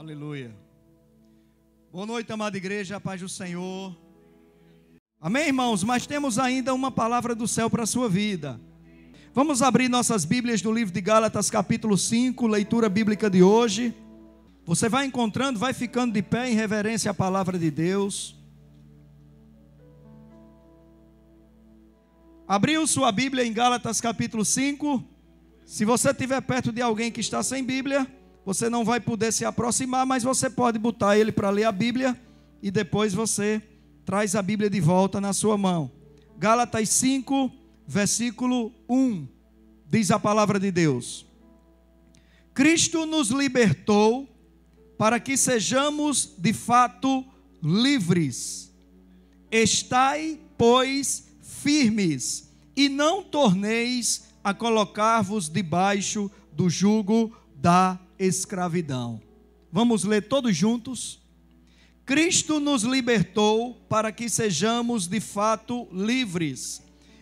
Aleluia. Boa noite, amada igreja, a paz do Senhor. Amém, irmãos? Mas temos ainda uma palavra do céu para a sua vida. Vamos abrir nossas Bíblias no livro de Gálatas, capítulo 5, leitura bíblica de hoje. Você vai encontrando, vai ficando de pé em reverência à palavra de Deus. Abriu sua Bíblia em Gálatas, capítulo 5. Se você estiver perto de alguém que está sem Bíblia, você não vai poder se aproximar, mas você pode botar ele para ler a Bíblia e depois você traz a Bíblia de volta na sua mão. Gálatas 5, versículo 1, diz a palavra de Deus: Cristo nos libertou para que sejamos de fato livres. Estai, pois, firmes, e não torneis a colocar-vos debaixo do jugo da escravidão. Vamos ler todos juntos? Cristo nos libertou para que sejamos de fato livres.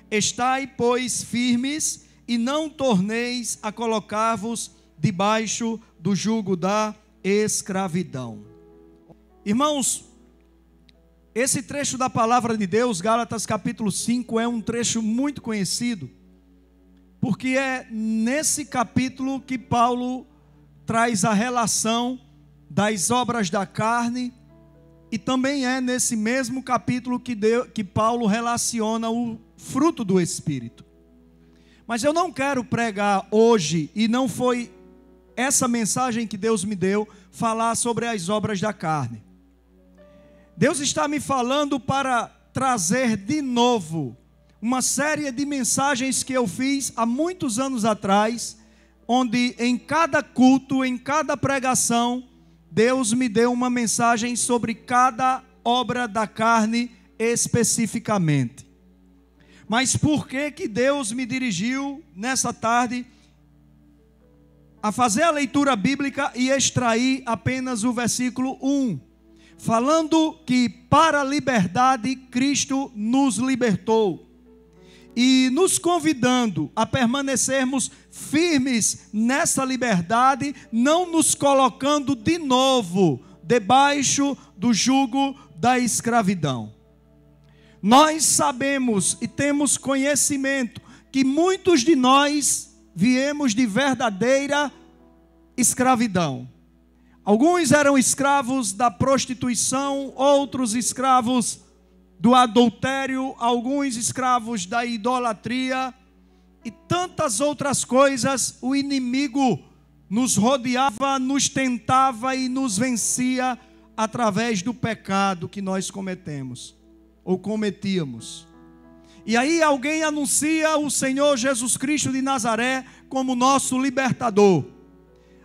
Estai, pois, firmes, e não torneis a colocar-vos debaixo do jugo da escravidão. Irmãos, esse trecho da palavra de Deus, Gálatas capítulo 5, é um trecho muito conhecido, porque é nesse capítulo que Paulo traz a relação das obras da carne, e também é nesse mesmo capítulo que Paulo relaciona o fruto do Espírito. Mas eu não quero pregar hoje, e não foi essa mensagem que Deus me deu, falar sobre as obras da carne. Deus está me falando para trazer de novo uma série de mensagens que eu fiz há muitos anos atrás, onde em cada culto, em cada pregação, Deus me deu uma mensagem sobre cada obra da carne especificamente. Mas por que Deus me dirigiu nessa tarde a fazer a leitura bíblica e extrair apenas o versículo 1, falando que para a liberdade Cristo nos libertou, e nos convidando a permanecermos firmes nessa liberdade, não nos colocando de novo debaixo do jugo da escravidão. Nós sabemos e temos conhecimento que muitos de nós viemos de verdadeira escravidão. Alguns eram escravos da prostituição, outros escravos do adultério, alguns escravos da idolatria e tantas outras coisas. O inimigo nos rodeava, nos tentava e nos vencia através do pecado que nós cometemos ou cometíamos. E aí alguém anuncia o Senhor Jesus Cristo de Nazaré como nosso libertador.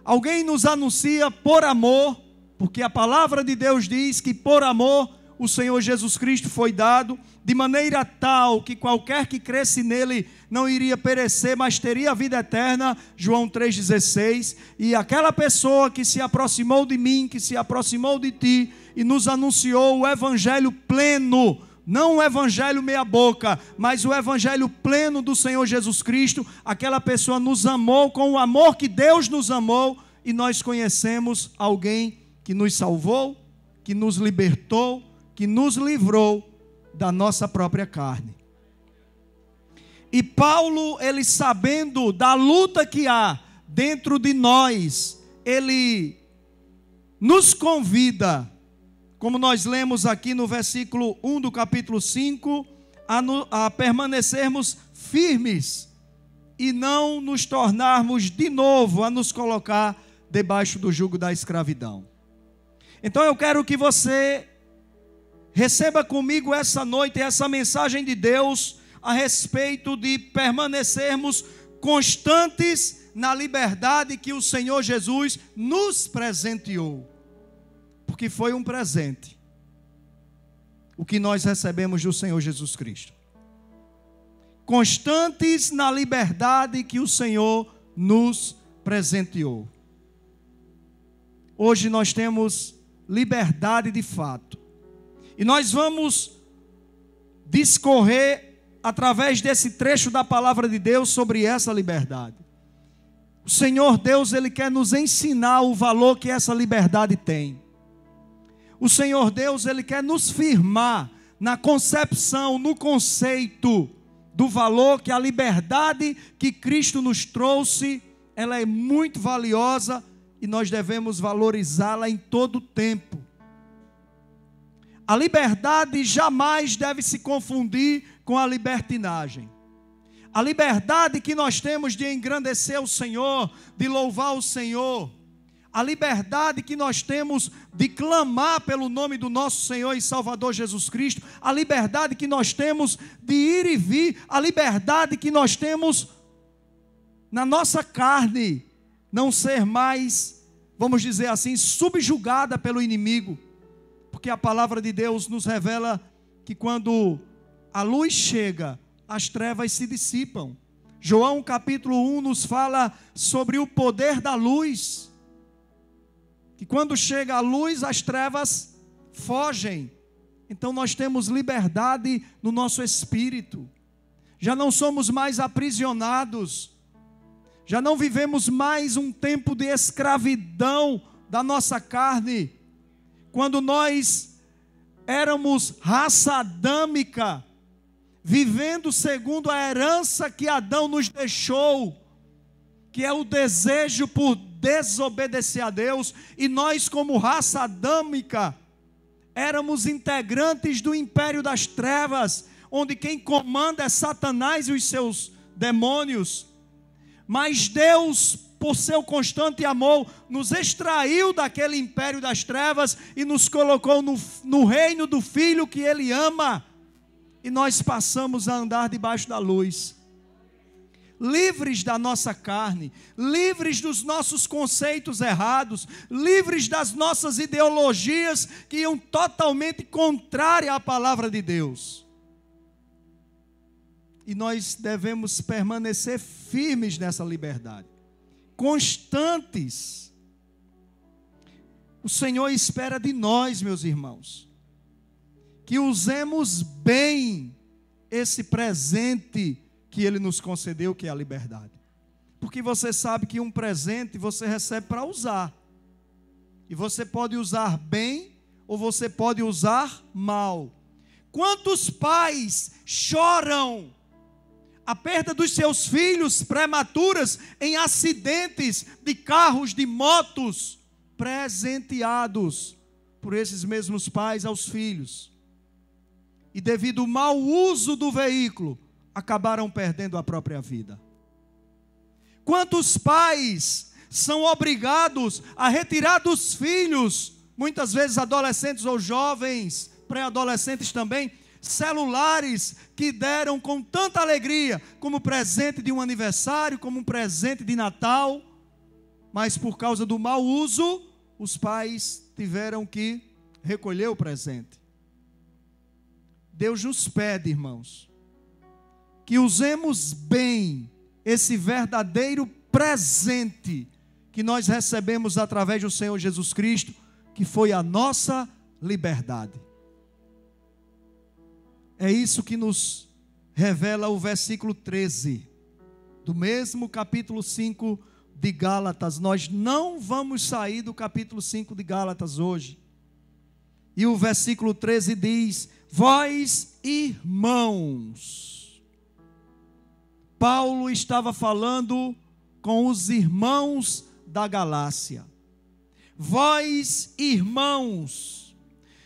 Alguém nos anuncia por amor, porque a palavra de Deus diz que por amor o Senhor Jesus Cristo foi dado, de maneira tal que qualquer que cresce nele não iria perecer, mas teria a vida eterna, João 3,16, e aquela pessoa que se aproximou de mim, que se aproximou de ti, e nos anunciou o evangelho pleno, não o evangelho meia boca, mas o evangelho pleno do Senhor Jesus Cristo, aquela pessoa nos amou com o amor que Deus nos amou, e nós conhecemos alguém que nos salvou, que nos libertou, que nos livrou da nossa própria carne. E Paulo, ele sabendo da luta que há dentro de nós, ele nos convida, como nós lemos aqui no versículo 1 do capítulo 5, a permanecermos firmes e não nos tornarmos de novo a nos colocar debaixo do jugo da escravidão. Então eu quero que você receba comigo essa noite essa mensagem de Deus a respeito de permanecermos constantes na liberdade que o Senhor Jesus nos presenteou. Porque foi um presente o que nós recebemos do Senhor Jesus Cristo. Constantes na liberdade que o Senhor nos presenteou. Hoje nós temos liberdade de fato. E nós vamos discorrer através desse trecho da palavra de Deus sobre essa liberdade. O Senhor Deus, Ele quer nos ensinar o valor que essa liberdade tem. O Senhor Deus, Ele quer nos firmar na concepção, no conceito do valor que a liberdade que Cristo nos trouxe, ela é muito valiosa e nós devemos valorizá-la em todo o tempo. A liberdade jamais deve se confundir com a libertinagem. A liberdade que nós temos de engrandecer o Senhor, de louvar o Senhor, a liberdade que nós temos de clamar pelo nome do nosso Senhor e Salvador Jesus Cristo, a liberdade que nós temos de ir e vir, a liberdade que nós temos na nossa carne, não ser mais, vamos dizer assim, subjugada pelo inimigo, porque a palavra de Deus nos revela que quando a luz chega, as trevas se dissipam. João capítulo 1 nos fala sobre o poder da luz, que quando chega a luz, as trevas fogem. Então nós temos liberdade no nosso espírito, já não somos mais aprisionados, já não vivemos mais um tempo de escravidão da nossa carne. Quando nós éramos raça adâmica, vivendo segundo a herança que Adão nos deixou, que é o desejo por desobedecer a Deus, e nós como raça adâmica, éramos integrantes do império das trevas, onde quem comanda é Satanás e os seus demônios. Mas Deus, por seu constante amor, nos extraiu daquele império das trevas e nos colocou no reino do Filho que Ele ama. E nós passamos a andar debaixo da luz, livres da nossa carne, livres dos nossos conceitos errados, livres das nossas ideologias que iam totalmente contrárias à palavra de Deus. E nós devemos permanecer firmes nessa liberdade, constantes. O Senhor espera de nós, meus irmãos, que usemos bem esse presente que Ele nos concedeu, que é a liberdade. Porque você sabe que um presente você recebe para usar. E você pode usar bem ou você pode usar mal. Quantos pais choram a perda dos seus filhos prematuras em acidentes de carros, de motos, presenteados por esses mesmos pais aos filhos. E devido ao mau uso do veículo, acabaram perdendo a própria vida. Quantos pais são obrigados a retirar dos filhos, muitas vezes adolescentes ou jovens, pré-adolescentes também, celulares que deram com tanta alegria, como presente de um aniversário, como um presente de Natal, mas por causa do mau uso, os pais tiveram que recolher o presente. Deus nos pede, irmãos, que usemos bem esse verdadeiro presente que nós recebemos através do Senhor Jesus Cristo, que foi a nossa liberdade. É isso que nos revela o versículo 13, do mesmo capítulo 5 de Gálatas. Nós não vamos sair do capítulo 5 de Gálatas hoje. E o versículo 13 diz: vós, irmãos. Paulo estava falando com os irmãos da Galácia. Vós, irmãos,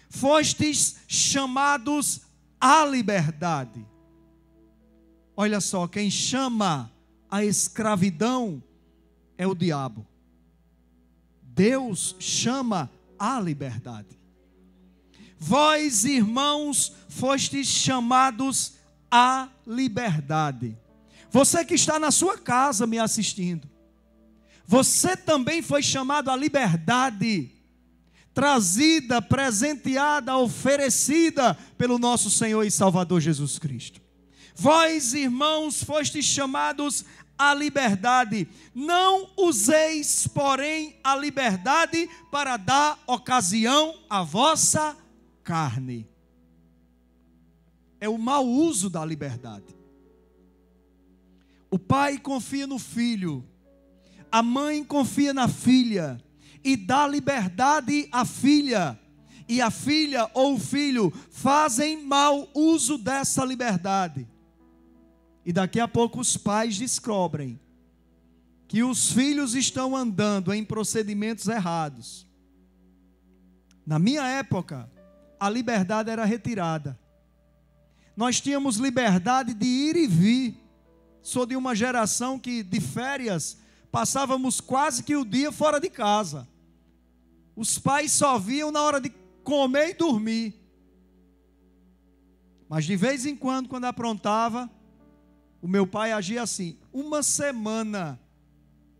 fostes chamados à liberdade. Olha só, quem chama a escravidão é o diabo. Deus chama a liberdade. Vós, irmãos, fostes chamados à liberdade. Você que está na sua casa me assistindo, você também foi chamado à liberdade, trazida, presenteada, oferecida pelo nosso Senhor e Salvador Jesus Cristo. Vós, irmãos, fostes chamados à liberdade. Não useis, porém, a liberdade para dar ocasião à vossa carne. É o mau uso da liberdade. O pai confia no filho. A mãe confia na filha e dá liberdade à filha. E a filha ou o filho fazem mau uso dessa liberdade. E daqui a pouco os pais descobrem que os filhos estão andando em procedimentos errados. Na minha época, a liberdade era retirada. Nós tínhamos liberdade de ir e vir. Sou de uma geração que de férias passávamos quase que o dia fora de casa. Os pais só viam na hora de comer e dormir. Mas de vez em quando aprontava, o meu pai agia assim: uma semana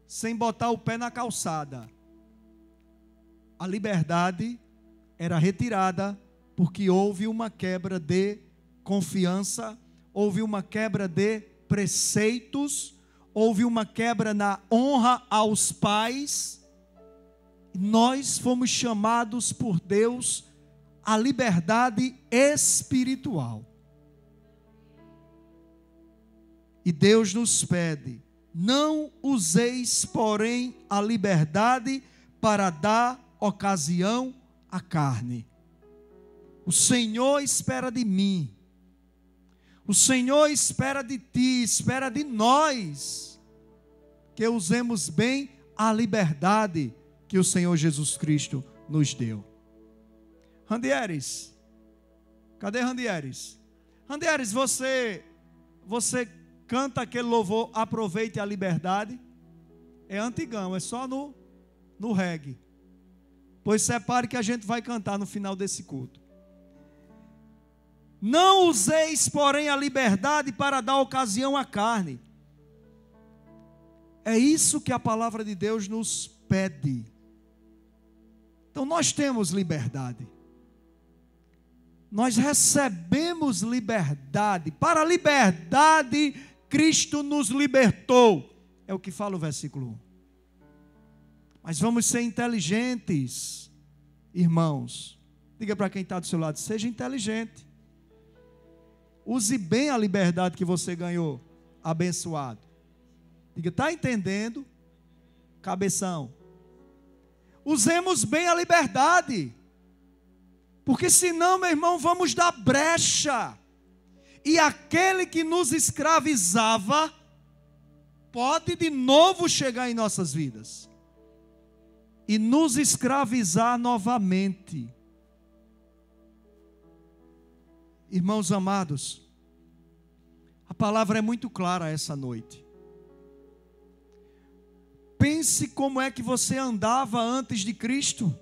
sem botar o pé na calçada. A liberdade era retirada porque houve uma quebra de confiança, houve uma quebra de preceitos, houve uma quebra na honra aos pais. Nós fomos chamados por Deus à liberdade espiritual. E Deus nos pede: não useis, porém, a liberdade para dar ocasião à carne. O Senhor espera de mim, o Senhor espera de ti, espera de nós, que usemos bem a liberdade que o Senhor Jesus Cristo nos deu. Randieres, cadê Randieres? Randieres, você canta aquele louvor, aproveite a liberdade? É antigão, é só no reggae. Pois separe que a gente vai cantar no final desse culto. Não useis, porém, a liberdade para dar ocasião à carne. É isso que a palavra de Deus nos pede. Então nós temos liberdade. Nós recebemos liberdade. Para a liberdade, Cristo nos libertou. É o que fala o versículo 1. Mas vamos ser inteligentes, irmãos. Diga para quem está do seu lado: seja inteligente. Use bem a liberdade que você ganhou, abençoado. Diga: está entendendo? Cabeção. Usemos bem a liberdade. Porque senão, meu irmão, vamos dar brecha. E aquele que nos escravizava pode de novo chegar em nossas vidas e nos escravizar novamente. Irmãos amados, a palavra é muito clara essa noite. Pense como é que você andava antes de Cristo.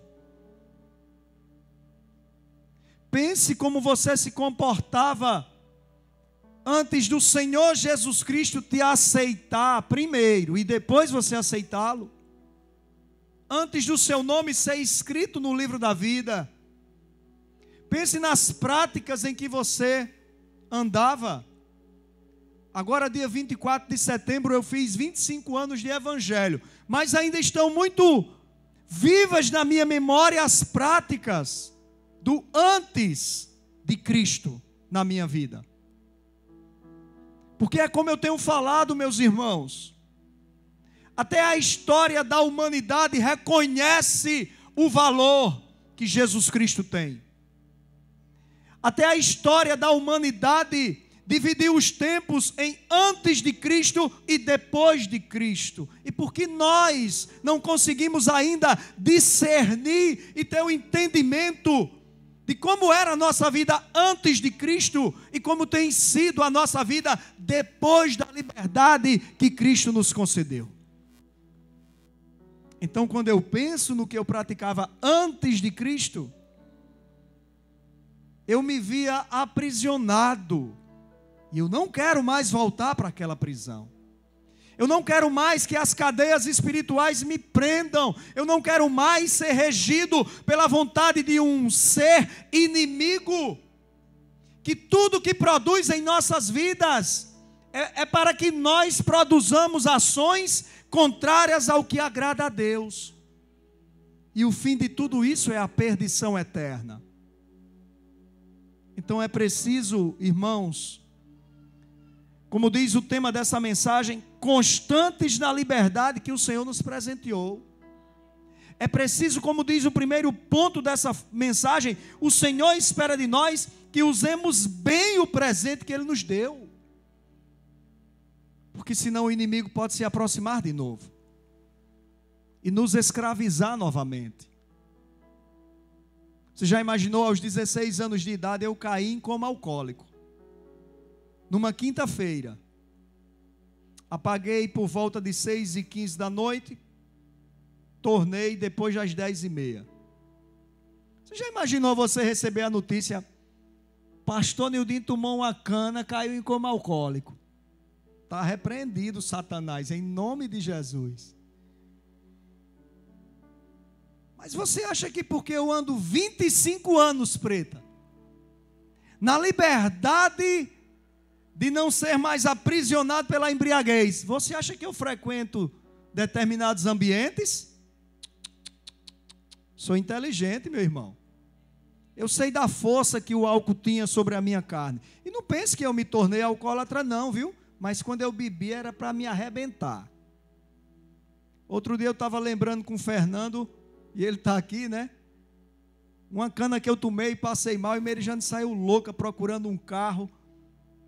Pense como você se comportava antes do Senhor Jesus Cristo te aceitar primeiro e depois você aceitá-lo. Antes do seu nome ser escrito no livro da vida. Pense nas práticas em que você andava. Agora, dia 24 de setembro, eu fiz 25 anos de evangelho. Mas ainda estão muito vivas na minha memória as práticas do antes de Cristo na minha vida. Porque é como eu tenho falado, meus irmãos. Até a história da humanidade reconhece o valor que Jesus Cristo tem. Até a história da humanidade dividiu os tempos em antes de Cristo e depois de Cristo. E porque nós não conseguimos ainda discernir e ter o entendimento de como era a nossa vida antes de Cristo e como tem sido a nossa vida depois da liberdade que Cristo nos concedeu. Então, quando eu penso no que eu praticava antes de Cristo, eu me via aprisionado. E eu não quero mais voltar para aquela prisão. Eu não quero mais que as cadeias espirituais me prendam. Eu não quero mais ser regido pela vontade de um ser inimigo. Que tudo que produz em nossas vidas é para que nós produzamos ações contrárias ao que agrada a Deus. E o fim de tudo isso é a perdição eterna. Então é preciso, irmãos, como diz o tema dessa mensagem, constantes na liberdade que o Senhor nos presenteou. É preciso, como diz o primeiro ponto dessa mensagem, o Senhor espera de nós que usemos bem o presente que Ele nos deu. Porque senão o inimigo pode se aproximar de novo e nos escravizar novamente. Você já imaginou, aos 16 anos de idade, eu caí em coma alcoólico? Numa quinta-feira. Apaguei por volta de 6h15 da noite. Tornei depois das 10h30. Você já imaginou você receber a notícia: pastor Nildinho tomou uma cana, caiu em coma alcoólico? Está repreendido, Satanás, em nome de Jesus. Mas você acha que porque eu ando 25 anos, preta, na liberdade de não ser mais aprisionado pela embriaguez, você acha que eu frequento determinados ambientes? Sou inteligente, meu irmão. Eu sei da força que o álcool tinha sobre a minha carne. E não pense que eu me tornei alcoólatra não, viu? Mas quando eu bebi era para me arrebentar. Outro dia eu estava lembrando com o Fernando, e ele está aqui, né? Uma cana que eu tomei, passei mal, e Merijane saiu louca procurando um carro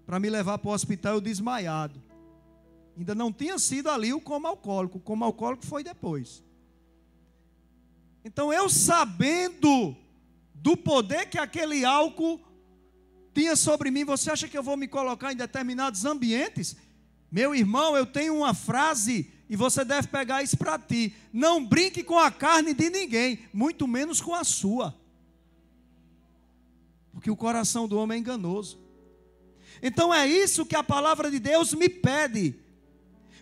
para me levar para o hospital, eu desmaiado. Ainda não tinha sido ali o coma alcoólico foi depois. Então eu, sabendo do poder que aquele álcool tinha sobre mim, você acha que eu vou me colocar em determinados ambientes? Meu irmão, eu tenho uma frase e você deve pegar isso para ti: não brinque com a carne de ninguém, muito menos com a sua, porque o coração do homem é enganoso. Então é isso que a palavra de Deus me pede: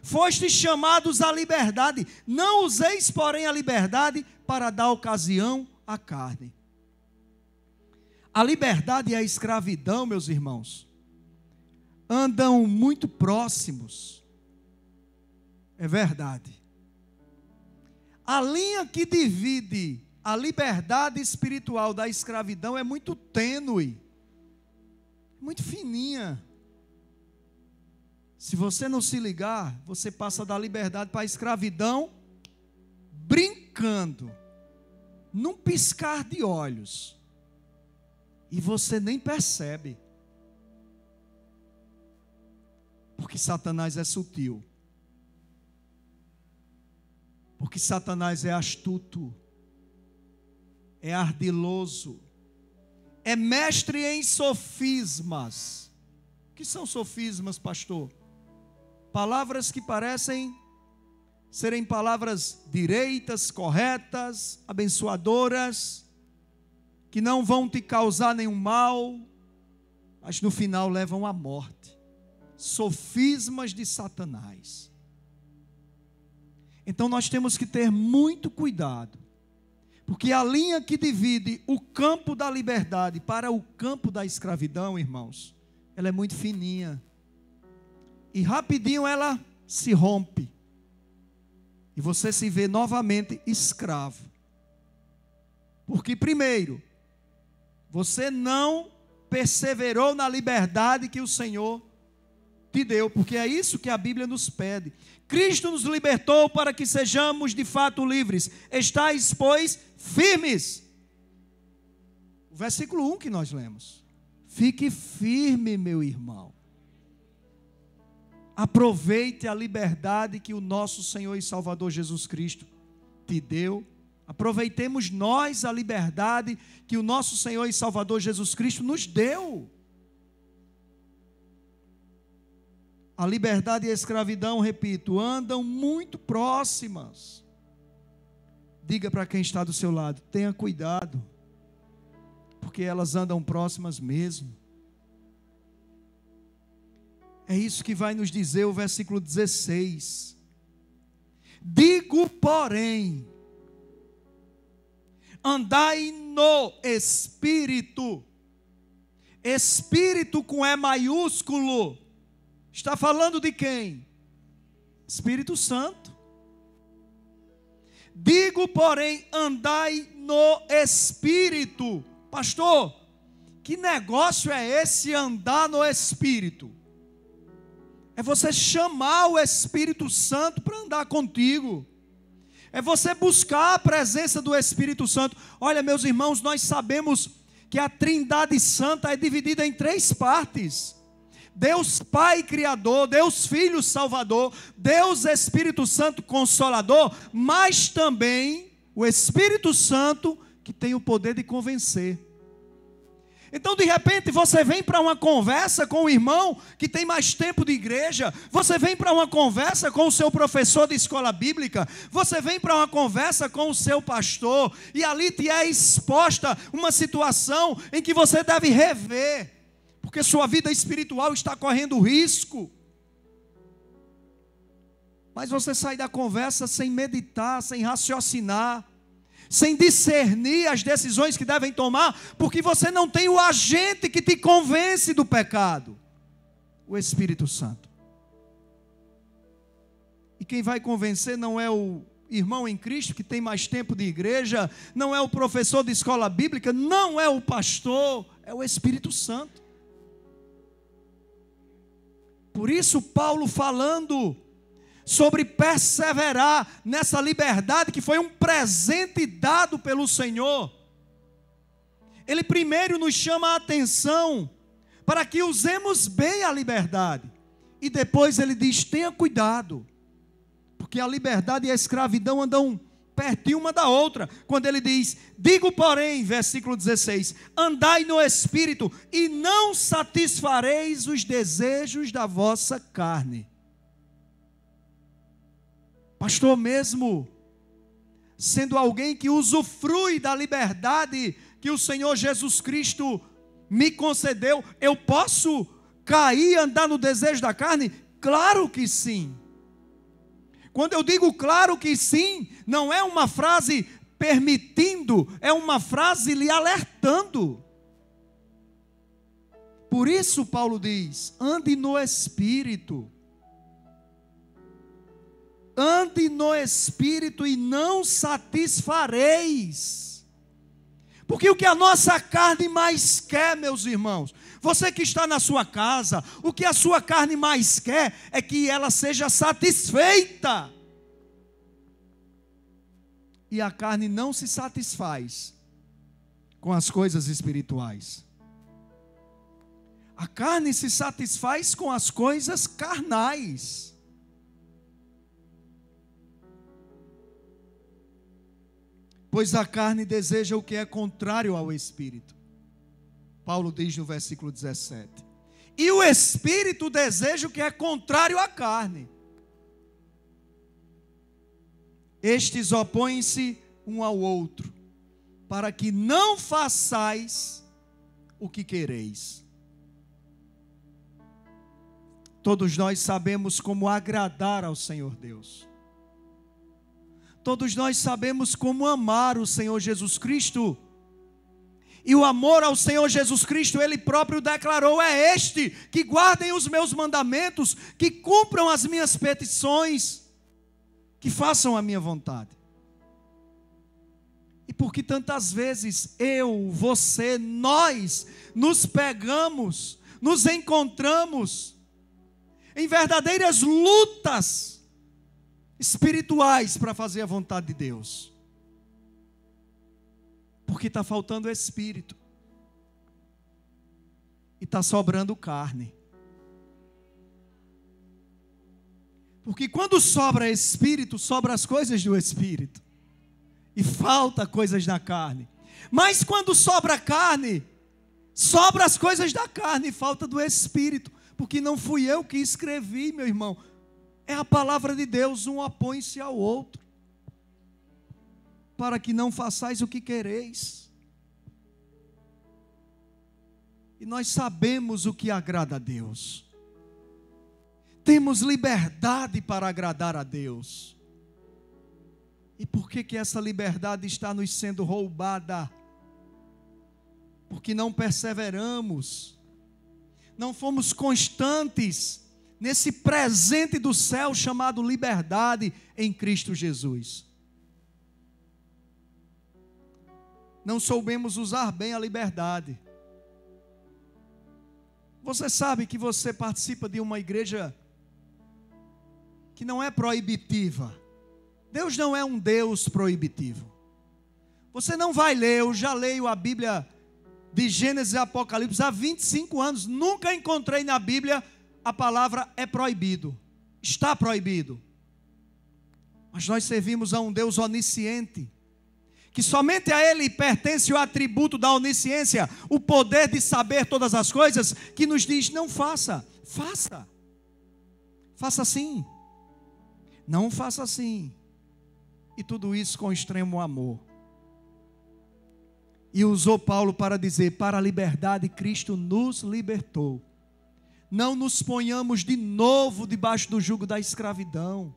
fostes chamados à liberdade, não useis porém a liberdade para dar ocasião à carne. A liberdade e a escravidão, meus irmãos, andam muito próximos. É verdade. A linha que divide a liberdade espiritual da escravidão é muito tênue, muito fininha. Se você não se ligar, você passa da liberdade para a escravidão brincando, num piscar de olhos, e você nem percebe, porque Satanás é sutil, porque Satanás é astuto, é ardiloso, é mestre em sofismas. O que são sofismas, pastor? Palavras que parecem serem palavras direitas, corretas, abençoadoras, que não vão te causar nenhum mal, mas no final levam à morte. Sofismas de Satanás. Então nós temos que ter muito cuidado, porque a linha que divide o campo da liberdade para o campo da escravidão, irmãos, ela é muito fininha. E rapidinho ela se rompe. E você se vê novamente escravo. Porque primeiro, você não perseverou na liberdade que o Senhor te deu. Porque é isso que a Bíblia nos pede. Cristo nos libertou para que sejamos de fato livres. Estais, pois, firmes. O versículo 1 que nós lemos. Fique firme, meu irmão. Aproveite a liberdade que o nosso Senhor e Salvador Jesus Cristo te deu. Aproveitemos nós a liberdade que o nosso Senhor e Salvador Jesus Cristo nos deu. A liberdade e a escravidão, repito, andam muito próximas. Diga para quem está do seu lado: tenha cuidado, porque elas andam próximas mesmo. É isso que vai nos dizer o versículo 16. Digo, porém, andai no Espírito. Espírito com E maiúsculo. Está falando de quem? Espírito Santo. Digo, porém, andai no Espírito. Pastor, que negócio é esse andar no Espírito? É você chamar o Espírito Santo para andar contigo. É você buscar a presença do Espírito Santo. Olha, meus irmãos, nós sabemos que a Trindade Santa é dividida em 3 partes. Deus Pai Criador, Deus Filho Salvador, Deus Espírito Santo Consolador, mas também o Espírito Santo que tem o poder de convencer. Então, de repente, você vem para uma conversa com o irmão que tem mais tempo de igreja, você vem para uma conversa com o seu professor de escola bíblica, você vem para uma conversa com o seu pastor, e ali te é exposta uma situação em que você deve rever, porque sua vida espiritual está correndo risco. Mas você sai da conversa sem meditar, sem raciocinar, sem discernir as decisões que devem tomar, porque você não tem o agente que te convence do pecado, o Espírito Santo. E quem vai convencer não é o irmão em Cristo que tem mais tempo de igreja, não é o professor de escola bíblica, não é o pastor, é o Espírito Santo. Por isso Paulo, falando sobre perseverar nessa liberdade que foi um presente dado pelo Senhor, ele primeiro nos chama a atenção para que usemos bem a liberdade, e depois ele diz: tenha cuidado, porque a liberdade e a escravidão andam pertinho uma da outra, quando ele diz: digo porém, versículo 16, andai no Espírito e não satisfareis os desejos da vossa carne. Pastor, mesmo sendo alguém que usufrui da liberdade que o Senhor Jesus Cristo me concedeu, eu posso cair e andar no desejo da carne? Claro que sim. Quando eu digo claro que sim, não é uma frase permitindo, é uma frase lhe alertando. Por isso Paulo diz: ande no Espírito. Ande no Espírito e não satisfareis. Porque o que a nossa carne mais quer, meus irmãos, você que está na sua casa, o que a sua carne mais quer é que ela seja satisfeita. E a carne não se satisfaz com as coisas espirituais. A carne se satisfaz com as coisas carnais. Pois a carne deseja o que é contrário ao Espírito. Paulo diz no versículo 17. E o Espírito deseja o que é contrário à carne. Estes opõem-se um ao outro, para que não façais o que quereis. Todos nós sabemos como agradar ao Senhor Deus. Todos nós sabemos como amar o Senhor Jesus Cristo. E o amor ao Senhor Jesus Cristo, Ele próprio declarou: é este, que guardem os meus mandamentos, que cumpram as minhas petições, que façam a minha vontade. E por que tantas vezes eu, você, nós nos pegamos, nos encontramos em verdadeiras lutas espirituais para fazer a vontade de Deus? Porque está faltando Espírito e está sobrando carne. Porque quando sobra Espírito, sobra as coisas do Espírito e falta coisas na carne. Mas quando sobra carne, sobra as coisas da carne e falta do Espírito. Porque não fui eu que escrevi, meu irmão, é a palavra de Deus. Um opõe-se ao outro, para que não façais o que quereis. E nós sabemos o que agrada a Deus. Temos liberdade para agradar a Deus. E por que essa liberdade está nos sendo roubada? Porque não perseveramos, não fomos constantes nesse presente do céu chamado liberdade em Cristo Jesus. Não soubemos usar bem a liberdade. Você sabe que você participa de uma igreja que não é proibitiva. Deus não é um Deus proibitivo. Você não vai ler, eu já leio a Bíblia de Gênesis e Apocalipse há 25 anos, nunca encontrei na Bíblia a palavra é proibido, está proibido. Mas nós servimos a um Deus onisciente, que somente a Ele pertence o atributo da onisciência, o poder de saber todas as coisas, que nos diz, não faça, faça. Faça assim, não faça assim. E tudo isso com extremo amor. E usou Paulo para dizer, para a liberdade Cristo nos libertou. Não nos ponhamos de novo debaixo do jugo da escravidão.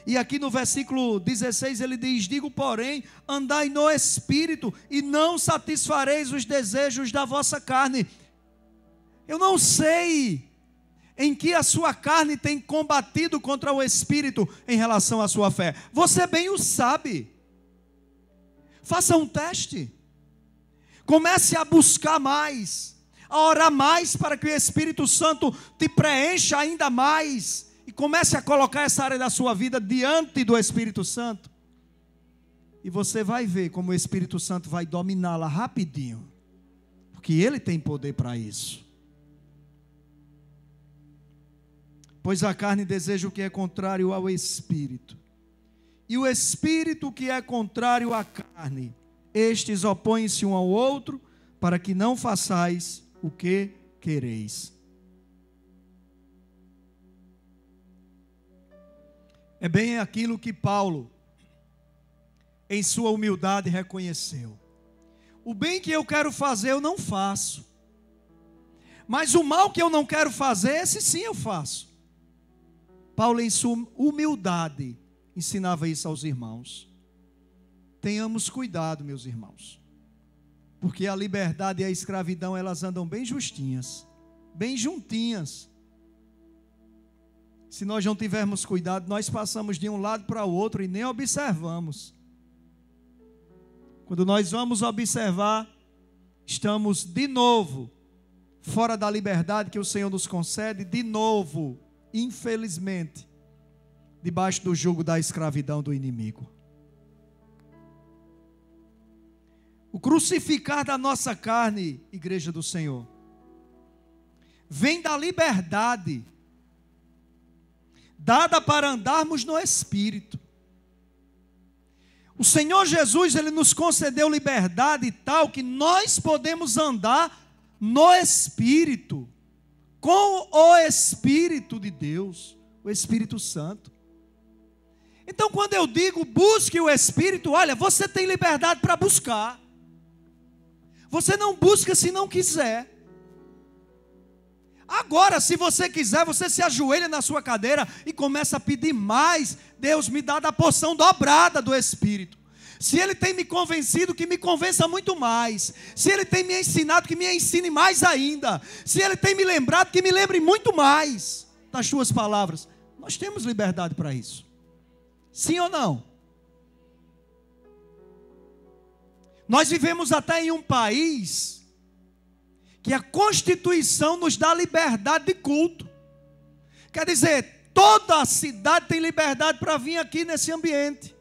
E aqui no versículo 16 ele diz, digo porém, andai no Espírito e não satisfareis os desejos da vossa carne. Eu não sei em que a sua carne tem combatido contra o Espírito em relação à sua fé. Você bem o sabe. Faça um teste. Comece a buscar mais, a orar mais para que o Espírito Santo te preencha ainda mais. E comece a colocar essa área da sua vida diante do Espírito Santo. E você vai ver como o Espírito Santo vai dominá-la rapidinho. Porque Ele tem poder para isso. Pois a carne deseja o que é contrário ao Espírito. E o Espírito que é contrário à carne. Estes opõem-se um ao outro, para que não façais o que quereis. É bem aquilo que Paulo, em sua humildade, reconheceu. O bem que eu quero fazer, eu não faço. Mas o mal que eu não quero fazer, esse sim eu faço. Paulo, em sua humildade, ensinava isso aos irmãos. Tenhamos cuidado, meus irmãos. Porque a liberdade e a escravidão, elas andam bem justinhas, bem juntinhas. Se nós não tivermos cuidado, nós passamos de um lado para o outro e nem observamos. Quando nós vamos observar, estamos de novo fora da liberdade que o Senhor nos concede, de novo, infelizmente, debaixo do jugo da escravidão do inimigo. O crucificar da nossa carne, igreja do Senhor, vem da liberdade dada para andarmos no Espírito. O Senhor Jesus, Ele nos concedeu liberdade tal que nós podemos andar no Espírito, com o Espírito de Deus, o Espírito Santo. Então, quando eu digo busque o Espírito, olha, você tem liberdade para buscar. Você não busca se não quiser. Agora, se você quiser, você se ajoelha na sua cadeira e começa a pedir mais. Deus, me dá da porção dobrada do Espírito. Se Ele tem me convencido, que me convença muito mais. Se Ele tem me ensinado, que me ensine mais ainda. Se Ele tem me lembrado, que me lembre muito mais das suas palavras. Nós temos liberdade para isso. Sim ou não? Nós vivemos até em um país que a Constituição nos dá liberdade de culto. Quer dizer, toda a cidade tem liberdade para vir aqui nesse ambiente.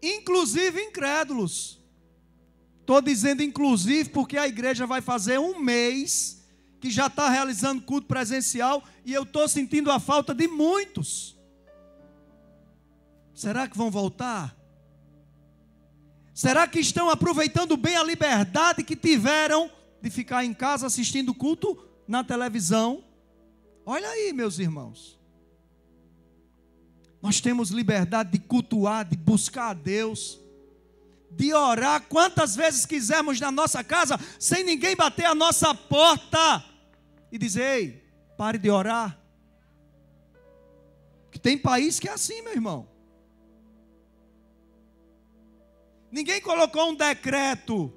Inclusive incrédulos. Estou dizendo inclusive porque a igreja vai fazer um mês que já está realizando culto presencial e eu estou sentindo a falta de muitos. Será que vão voltar? Será que estão aproveitando bem a liberdade que tiveram de ficar em casa assistindo culto na televisão? Olha aí, meus irmãos. Nós temos liberdade de cultuar, de buscar a Deus, de orar quantas vezes quisermos na nossa casa, sem ninguém bater a nossa porta e dizer, ei, pare de orar. Porque tem país que é assim, meu irmão. Ninguém colocou um decreto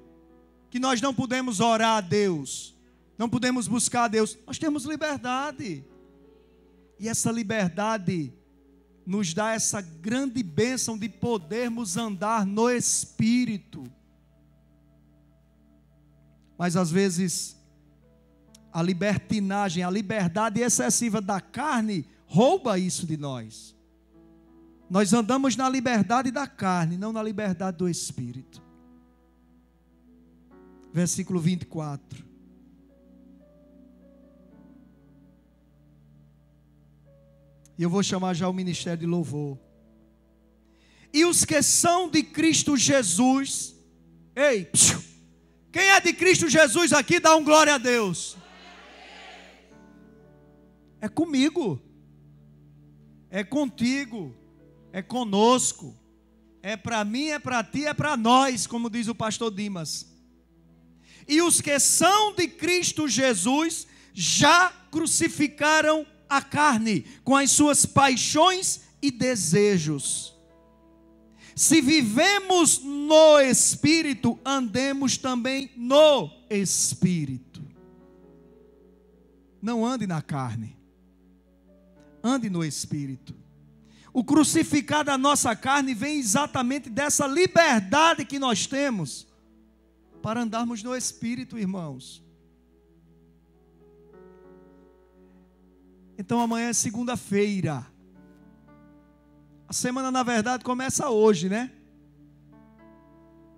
que nós não podemos orar a Deus, não podemos buscar a Deus. Nós temos liberdade. E essa liberdade nos dá essa grande bênção de podermos andar no Espírito. Mas às vezes a libertinagem, a liberdade excessiva da carne rouba isso de nós. Nós andamos na liberdade da carne, não na liberdade do Espírito. Versículo 24. E eu vou chamar já o ministério de louvor. E os que são de Cristo Jesus, ei, quem é de Cristo Jesus aqui, dá um glória a Deus. É comigo, é contigo, é conosco, é para mim, é para ti, é para nós, como diz o pastor Dimas. E os que são de Cristo Jesus já crucificaram a carne com as suas paixões e desejos. Se vivemos no Espírito, andemos também no Espírito. Não ande na carne, ande no Espírito. O crucificar da nossa carne vem exatamente dessa liberdade que nós temos para andarmos no Espírito, irmãos. Então amanhã é segunda-feira. A semana, na verdade, começa hoje, né?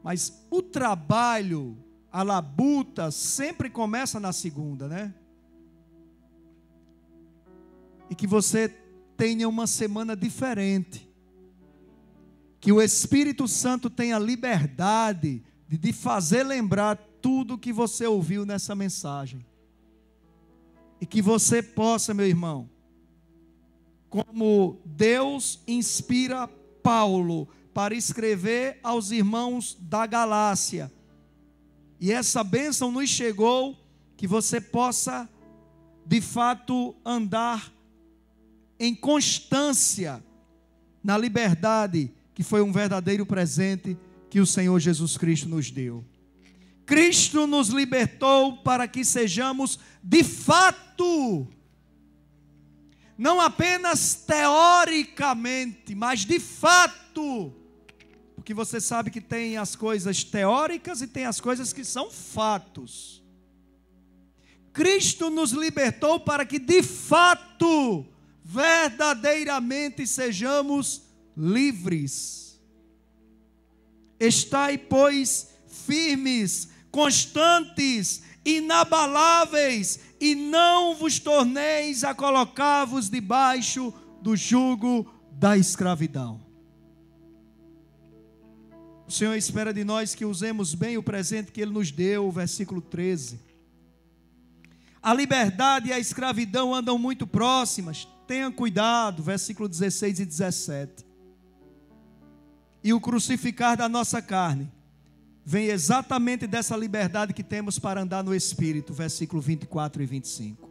Mas o trabalho, a labuta, sempre começa na segunda, né? E que você tenha uma semana diferente. Que o Espírito Santo tenha liberdade de te fazer lembrar tudo que você ouviu nessa mensagem. E que você possa, meu irmão, como Deus inspira Paulo para escrever aos irmãos da Galácia, e essa bênção nos chegou, que você possa, de fato, andar em constância na liberdade, que foi um verdadeiro presente que o Senhor Jesus Cristo nos deu. Cristo nos libertou para que sejamos de fato, não apenas teoricamente, mas de fato, porque você sabe que tem as coisas teóricas e tem as coisas que são fatos. Cristo nos libertou para que de fato, verdadeiramente sejamos livres. Estai, pois, firmes, constantes, inabaláveis, e não vos torneis a colocar-vos debaixo do jugo da escravidão. O Senhor espera de nós que usemos bem o presente que Ele nos deu, versículo 13. A liberdade e a escravidão andam muito próximas, tenha cuidado, versículo 16 e 17. E o crucificar da nossa carne vem exatamente dessa liberdade que temos para andar no Espírito, versículo 24 e 25.